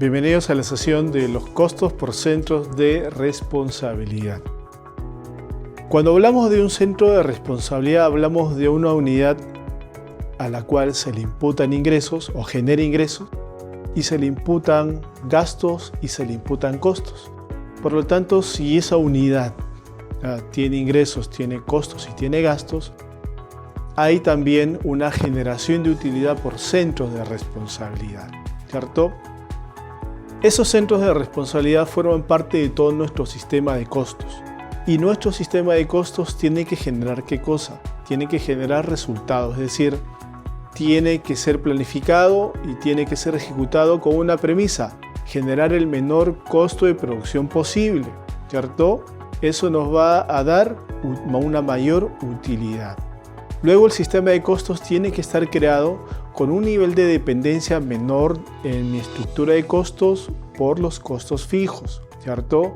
Bienvenidos a la sesión de los costos por centros de responsabilidad. Cuando hablamos de un centro de responsabilidad, hablamos de una unidad a la cual se le imputan ingresos o genera ingresos y se le imputan gastos y se le imputan costos. Por lo tanto, si esa unidad tiene ingresos, tiene costos y tiene gastos, hay también una generación de utilidad por centros de responsabilidad, ¿cierto? Esos centros de responsabilidad forman parte de todo nuestro sistema de costos. Y nuestro sistema de costos tiene que generar ¿qué cosa? Tiene que generar resultados, es decir, tiene que ser planificado y tiene que ser ejecutado con una premisa: generar el menor costo de producción posible, ¿cierto? Eso nos va a dar una mayor utilidad. Luego el sistema de costos tiene que estar creado con un nivel de dependencia menor en mi estructura de costos por los costos fijos, ¿cierto?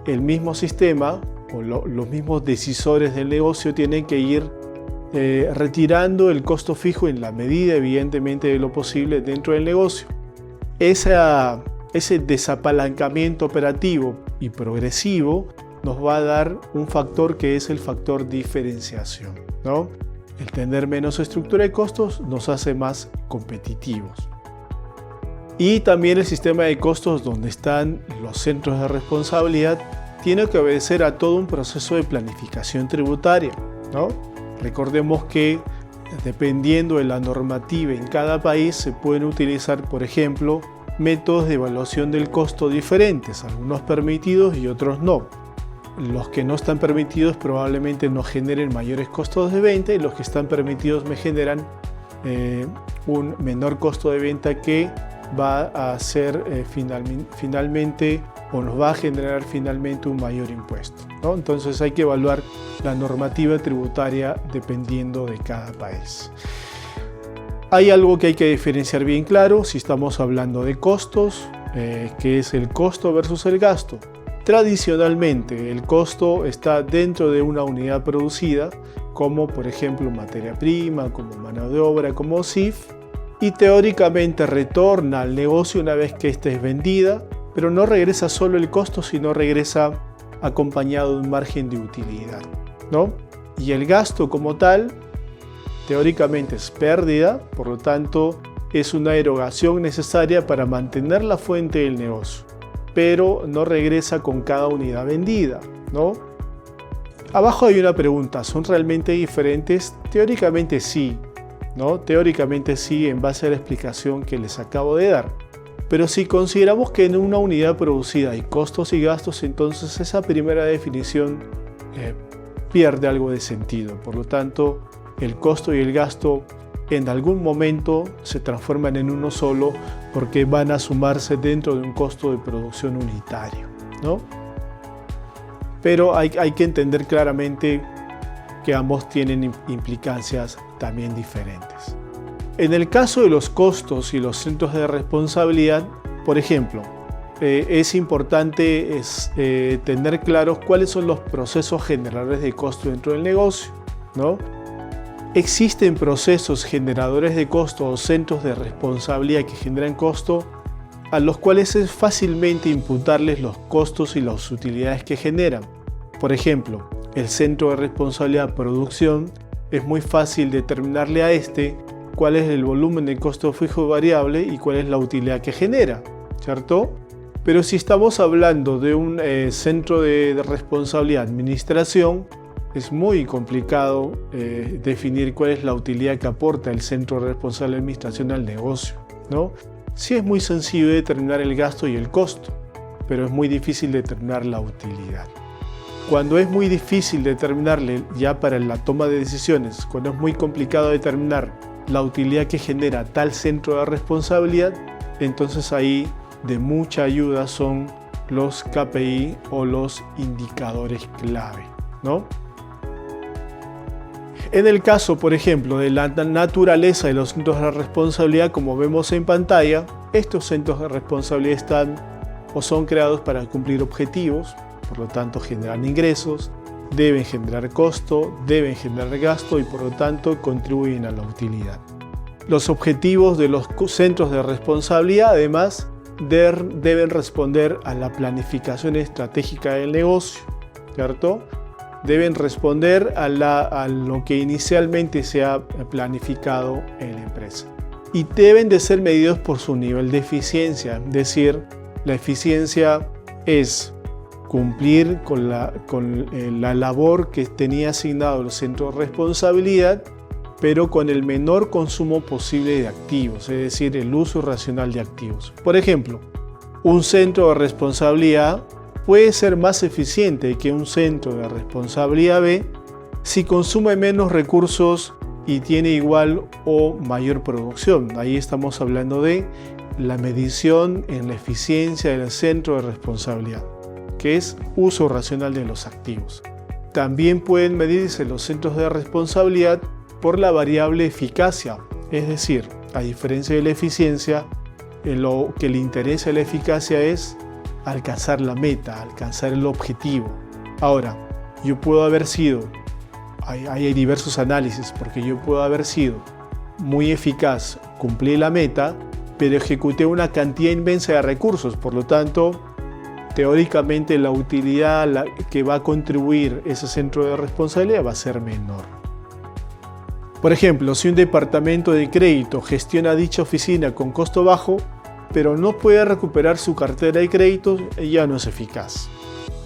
El mismo sistema o los mismos decisores del negocio tienen que ir retirando el costo fijo en la medida, evidentemente, de lo posible dentro del negocio. Ese desapalancamiento operativo y progresivo nos va a dar un factor que es el factor diferenciación, ¿no? El tener menos estructura de costos nos hace más competitivos. Y también el sistema de costos donde están los centros de responsabilidad tiene que obedecer a todo un proceso de planificación tributaria, ¿no? Recordemos que dependiendo de la normativa en cada país se pueden utilizar, por ejemplo, métodos de evaluación del costo diferentes, algunos permitidos y otros no. Los que no están permitidos probablemente no generen mayores costos de venta y los que están permitidos me generan un menor costo de venta que va a ser finalmente o nos va a generar finalmente un mayor impuesto, ¿no? Entonces hay que evaluar la normativa tributaria dependiendo de cada país. Hay algo que hay que diferenciar bien claro si estamos hablando de costos, que es el costo versus el gasto. Tradicionalmente el costo está dentro de una unidad producida, como por ejemplo materia prima, como mano de obra, como CIF, y teóricamente retorna al negocio una vez que ésta es vendida, pero no regresa solo el costo, sino regresa acompañado de un margen de utilidad, ¿no? Y el gasto como tal, teóricamente es pérdida, por lo tanto es una erogación necesaria para mantener la fuente del negocio, pero no regresa con cada unidad vendida, ¿no? Abajo hay una pregunta: ¿son realmente diferentes? Teóricamente sí, ¿no? Teóricamente sí, en base a la explicación que les acabo de dar. Pero si consideramos que en una unidad producida hay costos y gastos, entonces esa primera definición pierde algo de sentido. Por lo tanto, el costo y el gasto en algún momento se transforman en uno solo porque van a sumarse dentro de un costo de producción unitario, ¿no? Pero hay que entender claramente que ambos tienen implicancias también diferentes. En el caso de los costos y los centros de responsabilidad, por ejemplo, es importante tener claros cuáles son los procesos generadores de costo dentro del negocio, ¿no? Existen procesos generadores de costo o centros de responsabilidad que generan costo a los cuales es fácilmente imputarles los costos y las utilidades que generan. Por ejemplo, el centro de responsabilidad producción es muy fácil determinarle a cuál es el volumen de costo fijo variable y cuál es la utilidad que genera, ¿cierto? Pero si estamos hablando de un centro de responsabilidad administración, es muy complicado definir cuál es la utilidad que aporta el centro de responsabilidad de administración al negocio, ¿no? Sí es muy sencillo determinar el gasto y el costo, pero es muy difícil determinar la utilidad. Cuando es muy difícil determinarle ya para la toma de decisiones, cuando es muy complicado determinar la utilidad que genera tal centro de responsabilidad, entonces ahí de mucha ayuda son los KPI o los indicadores clave, ¿no? En el caso, por ejemplo, de la naturaleza de los centros de responsabilidad, como vemos en pantalla, estos centros de responsabilidad están o son creados para cumplir objetivos, por lo tanto generan ingresos, deben generar costo, deben generar gasto y por lo tanto contribuyen a la utilidad. Los objetivos de los centros de responsabilidad además deben responder a la planificación estratégica del negocio, ¿cierto? Deben responder a lo que inicialmente se ha planificado en la empresa. Y deben de ser medidos por su nivel de eficiencia, es decir, la eficiencia es cumplir con la labor que tenía asignado el centro de responsabilidad, pero con el menor consumo posible de activos, es decir, el uso racional de activos. Por ejemplo, un centro de responsabilidad puede ser más eficiente que un centro de responsabilidad B si consume menos recursos y tiene igual o mayor producción. Ahí estamos hablando de la medición en la eficiencia del centro de responsabilidad, que es uso racional de los activos. También pueden medirse los centros de responsabilidad por la variable eficacia, es decir, a diferencia de la eficiencia, lo que le interesa a la eficacia es alcanzar la meta, alcanzar el objetivo. Ahora, yo puedo haber sido, hay diversos análisis, porque yo puedo haber sido muy eficaz, cumplí la meta, pero ejecuté una cantidad inmensa de recursos, por lo tanto, teóricamente la utilidad que va a contribuir ese centro de responsabilidad va a ser menor. Por ejemplo, si un departamento de crédito gestiona dicha oficina con costo bajo, pero no puede recuperar su cartera de créditos, ya no es eficaz,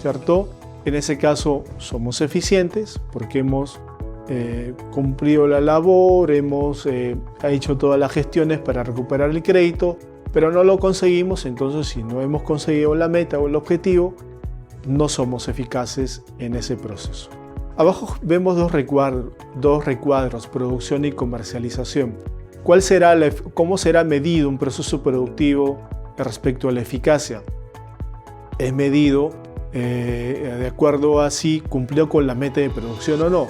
¿cierto? En ese caso somos eficientes porque hemos cumplido la labor, hemos hecho todas las gestiones para recuperar el crédito, pero no lo conseguimos. Entonces, si no hemos conseguido la meta o el objetivo, no somos eficaces en ese proceso. Abajo vemos dos recuadros, producción y comercialización. ¿Cómo será medido un proceso productivo respecto a la eficacia? Es medido de acuerdo a si cumplió con la meta de producción o no,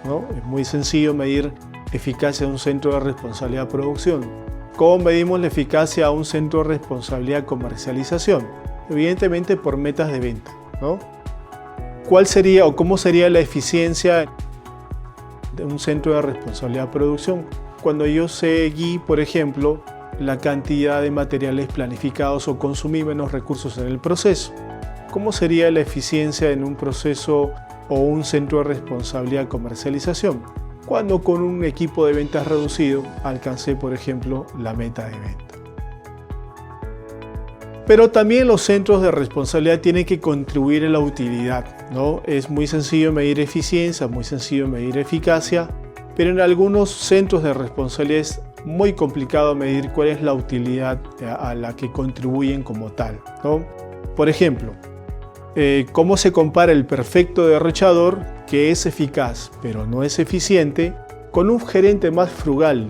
¿no? Es muy sencillo medir eficacia de un centro de responsabilidad de producción. ¿Cómo medimos la eficacia a un centro de responsabilidad de comercialización? Evidentemente por metas de venta, ¿no? ¿Cuál sería o cómo sería la eficiencia de un centro de responsabilidad de producción? Cuando yo seguí, por ejemplo, la cantidad de materiales planificados o consumí menos recursos en el proceso. ¿Cómo sería la eficiencia en un proceso o un centro de responsabilidad de comercialización? Cuando con un equipo de ventas reducido alcancé, por ejemplo, la meta de venta. Pero también los centros de responsabilidad tienen que contribuir en la utilidad, ¿no? Es muy sencillo medir eficiencia, muy sencillo medir eficacia, pero en algunos centros de responsabilidad es muy complicado medir cuál es la utilidad a la que contribuyen como tal, ¿no? Por ejemplo, ¿cómo se compara el perfecto derrochador, que es eficaz pero no es eficiente, con un gerente más frugal,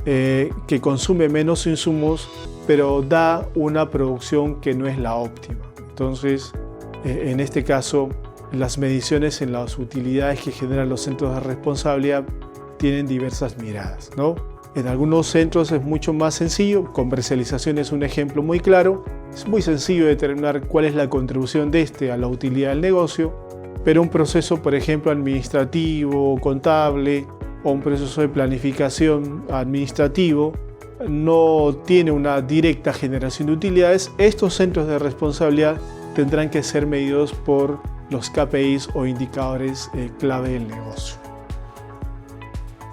que consume menos insumos pero da una producción que no es la óptima? Entonces, en este caso, las mediciones en las utilidades que generan los centros de responsabilidad tienen diversas miradas, ¿no? En algunos centros es mucho más sencillo. Comercialización es un ejemplo muy claro. Es muy sencillo determinar cuál es la contribución de este a la utilidad del negocio, pero un proceso, por ejemplo, administrativo, contable o un proceso de planificación administrativo no tiene una directa generación de utilidades. Estos centros de responsabilidad tendrán que ser medidos por los KPIs o indicadores clave del negocio.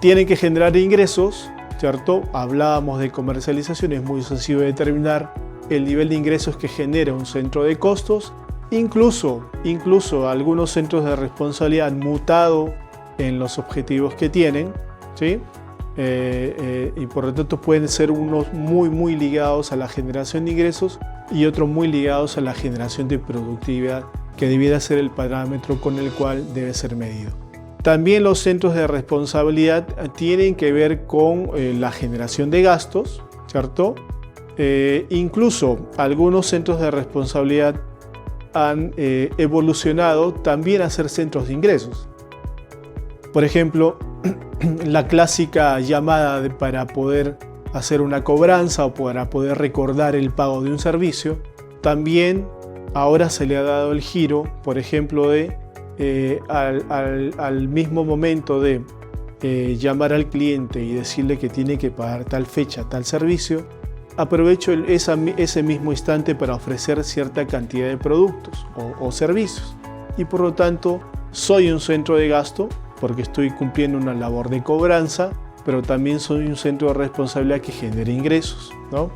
Tienen que generar ingresos, ¿cierto? Hablábamos de comercialización, es muy sencillo determinar el nivel de ingresos que genera un centro de costos. Incluso algunos centros de responsabilidad han mutado en los objetivos que tienen, ¿sí? Y por lo tanto pueden ser unos muy ligados a la generación de ingresos y otros muy ligados a la generación de productividad, que debiera ser el parámetro con el cual debe ser medido. También los centros de responsabilidad tienen que ver con la generación de gastos, ¿cierto? Incluso algunos centros de responsabilidad han evolucionado también a ser centros de ingresos. Por ejemplo, la clásica llamada para poder hacer una cobranza o para poder recordar el pago de un servicio, también ahora se le ha dado el giro, por ejemplo, de al mismo momento de llamar al cliente y decirle que tiene que pagar tal fecha, tal servicio, aprovecho ese mismo instante para ofrecer cierta cantidad de productos o servicios. Y por lo tanto, soy un centro de gasto porque estoy cumpliendo una labor de cobranza, pero también soy un centro de responsabilidad que genera ingresos, ¿no?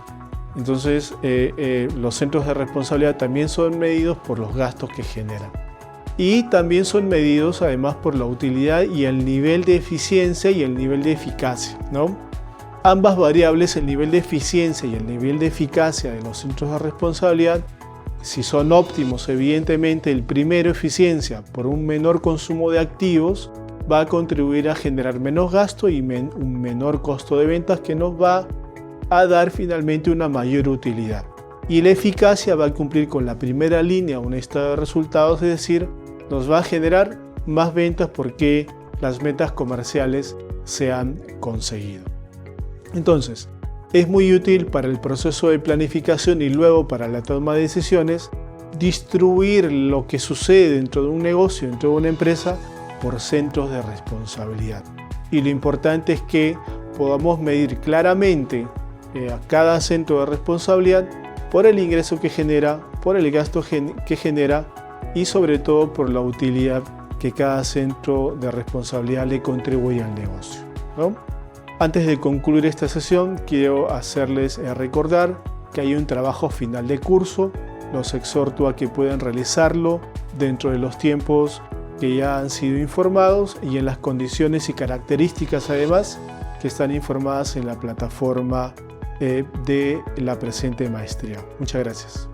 Entonces, los centros de responsabilidad también son medidos por los gastos que generan. Y también son medidos además por la utilidad y el nivel de eficiencia y el nivel de eficacia, ¿no? Ambas variables, el nivel de eficiencia y el nivel de eficacia de los centros de responsabilidad, si son óptimos, evidentemente el primero, eficiencia, por un menor consumo de activos, va a contribuir a generar menos gasto y un menor costo de ventas que nos va a dar finalmente una mayor utilidad. Y la eficacia va a cumplir con la primera línea, un estado de resultados, es decir, nos va a generar más ventas porque las metas comerciales se han conseguido. Entonces, es muy útil para el proceso de planificación y luego para la toma de decisiones distribuir lo que sucede dentro de un negocio, dentro de una empresa, por centros de responsabilidad. Y lo importante es que podamos medir claramente a cada centro de responsabilidad por el ingreso que genera, por el gasto que genera y sobre todo por la utilidad que cada centro de responsabilidad le contribuye al negocio, ¿no? Antes de concluir esta sesión, quiero hacerles recordar que hay un trabajo final de curso. Los exhorto a que puedan realizarlo dentro de los tiempos que ya han sido informados y en las condiciones y características además que están informadas en la plataforma de la presente maestría. Muchas gracias.